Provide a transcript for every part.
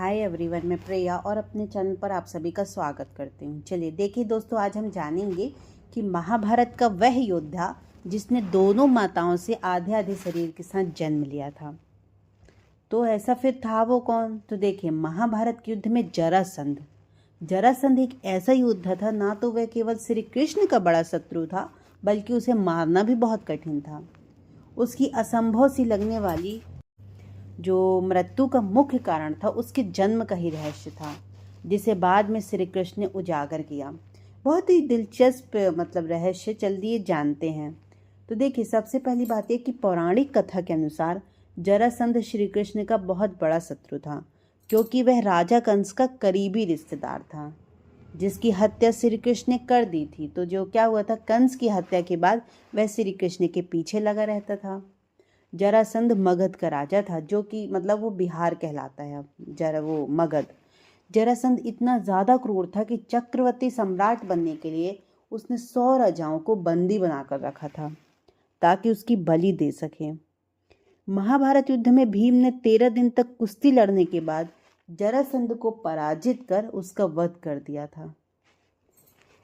Hi everyone, मैं प्रिया और अपने चैनल पर आप सभी का स्वागत करती हूँ। चलिए देखिए दोस्तों, आज हम जानेंगे कि महाभारत का वह योद्धा जिसने दोनों माताओं से आधे आधे शरीर के साथ जन्म लिया था, तो ऐसा फिर था वो कौन? तो देखिए, महाभारत के युद्ध में जरासंध एक ऐसा योद्धा था, ना तो वह केवल श्री कृष्ण का बड़ा शत्रु था, बल्कि उसे मारना भी बहुत कठिन था। उसकी असंभव सी लगने वाली जो मृत्यु का मुख्य कारण था, उसके जन्म का ही रहस्य था, जिसे बाद में श्री कृष्ण ने उजागर किया। बहुत ही दिलचस्प रहस्य, चलिए जानते हैं। तो देखिए, सबसे पहली बात यह कि पौराणिक कथा के अनुसार जरासंध श्री कृष्ण का बहुत बड़ा शत्रु था, क्योंकि वह राजा कंस का करीबी रिश्तेदार था, जिसकी हत्या श्री कृष्ण ने कर दी थी। तो जो क्या हुआ था, कंस की हत्या के बाद वह श्री कृष्ण के पीछे लगा रहता था। जरासंध मगध का राजा था, जो कि वो बिहार कहलाता है। वो मगध। जरासंध इतना ज़्यादा क्रूर था कि चक्रवर्ती सम्राट बनने के लिए उसने 100 राजाओं को बंदी बनाकर रखा था, ताकि उसकी बलि दे सके। महाभारत युद्ध में भीम ने 13 दिन तक कुश्ती लड़ने के बाद जरासंध को पराजित कर उसका वध कर दिया था।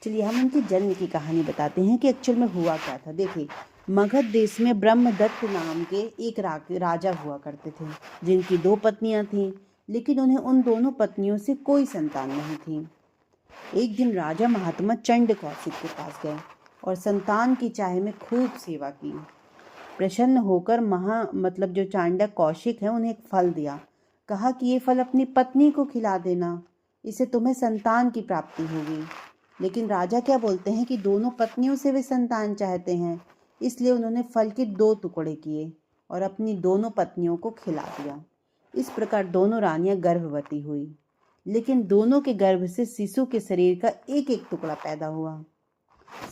चलिए हम उनके जन्म की कहानी बताते हैं कि एक्चुअल में हुआ क्या था। देखिए, मगध देश में ब्रह्मदत्त नाम के एक राजा हुआ करते थे, जिनकी 2 पत्नियां थीं, लेकिन उन्हें उन दोनों पत्नियों से कोई संतान नहीं थी। एक दिन राजा महात्मा चंड कौशिक के पास गए और संतान की चाह में खूब सेवा की। प्रसन्न होकर जो चांडक कौशिक है, उन्हें एक फल दिया। कहा कि ये फल अपनी पत्नी को खिला देना, इससे तुम्हें संतान की प्राप्ति होगी। लेकिन राजा क्या बोलते हैं कि दोनों पत्नियों से वे संतान चाहते हैं, इसलिए उन्होंने फल के 2 टुकड़े किए और अपनी दोनों पत्नियों को खिला दिया। इस प्रकार दोनों रानियां गर्भवती हुई, लेकिन दोनों के गर्भ से शिशु के शरीर का एक एक टुकड़ा पैदा हुआ।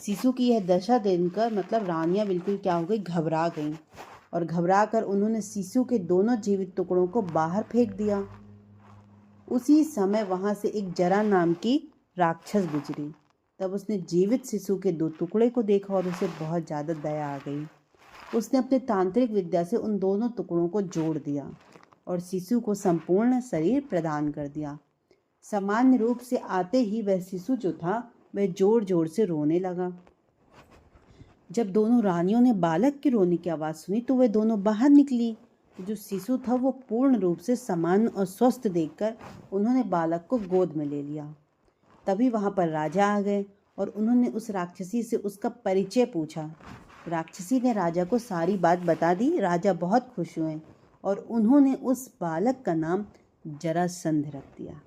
शिशु की यह दशा देखकर रानियां बिल्कुल क्या हो गई, घबरा गईं, और घबरा कर उन्होंने शिशु के दोनों जीवित टुकड़ों को बाहर फेंक दिया। उसी समय वहां से एक जरा नाम की राक्षस गुजरी। तब उसने जीवित शिशु के 2 टुकड़े को देखा और उसे बहुत ज़्यादा दया आ गई। उसने अपने तांत्रिक विद्या से उन दोनों टुकड़ों को जोड़ दिया और शिशु को संपूर्ण शरीर प्रदान कर दिया। सामान्य रूप से आते ही वह शिशु जो था, वह जोर जोर से रोने लगा। जब दोनों रानियों ने बालक के रोने की आवाज़ सुनी, तो वे दोनों बाहर निकली। जो शिशु था वो पूर्ण रूप से सामान्य और स्वस्थ देखकर उन्होंने बालक को गोद में ले लिया। तभी वहाँ पर राजा आ गए और उन्होंने उस राक्षसी से उसका परिचय पूछा। राक्षसी ने राजा को सारी बात बता दी। राजा बहुत खुश हुए और उन्होंने उस बालक का नाम जरासंध रख दिया।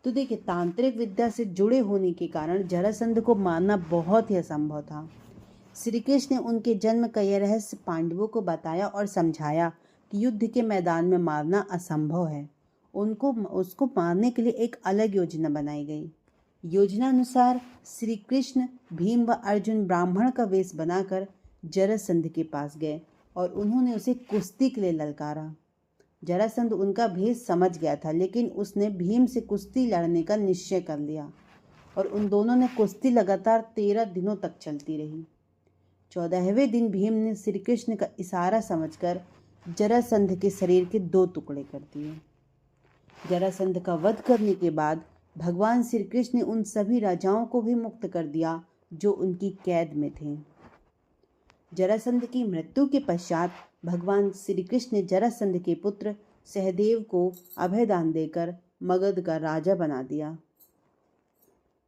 तो देखिए, तांत्रिक विद्या से जुड़े होने के कारण जरासंध को मारना बहुत ही असंभव था। श्री कृष्ण ने उनके जन्म का यह रहस्य पांडवों को बताया और समझाया कि युद्ध के मैदान में मारना असंभव है। उसको मारने के लिए एक अलग योजना बनाई गई। योजना अनुसार श्री कृष्ण, भीम व अर्जुन ब्राह्मण का वेश बनाकर जरासंध के पास गए और उन्होंने उसे कुश्ती के लिए ललकारा। जरासंध उनका भेष समझ गया था, लेकिन उसने भीम से कुश्ती लड़ने का निश्चय कर लिया और उन दोनों ने कुश्ती लगातार 13 दिनों तक चलती रही। 14वें दिन भीम ने श्री कृष्ण का इशारा समझकर जरासंध के शरीर के 2 टुकड़े कर दिए। जरासंध का वध करने के बाद भगवान श्री कृष्ण ने उन सभी राजाओं को भी मुक्त कर दिया जो उनकी कैद में थे। जरासंध की मृत्यु के पश्चात भगवान श्री कृष्ण ने जरासंध के पुत्र सहदेव को अभयदान देकर मगध का राजा बना दिया।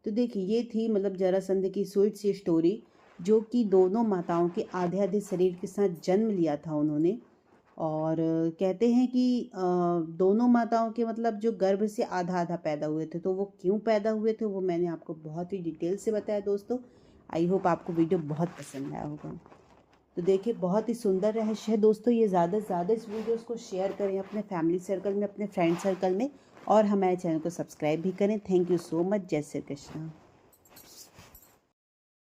तो देखिए, ये थी जरासंध की स्वीट सी स्टोरी, जो कि दोनों माताओं के आधे आधे शरीर के साथ जन्म लिया था उन्होंने। और कहते हैं कि दोनों माताओं के जो गर्भ से आधा आधा पैदा हुए थे। तो वो क्यों पैदा हुए थे, वो मैंने आपको बहुत ही डिटेल से बताया दोस्तों। आई होप आपको वीडियो बहुत पसंद आया होगा। तो देखिए, बहुत ही सुंदर रहस्य है दोस्तों। ये ज़्यादा से ज़्यादा इस वीडियोस को शेयर करें अपने फैमिली सर्कल में, अपने फ्रेंड सर्कल में, और हमारे चैनल को सब्सक्राइब भी करें। Thank you so much. जय श्री कृष्ण।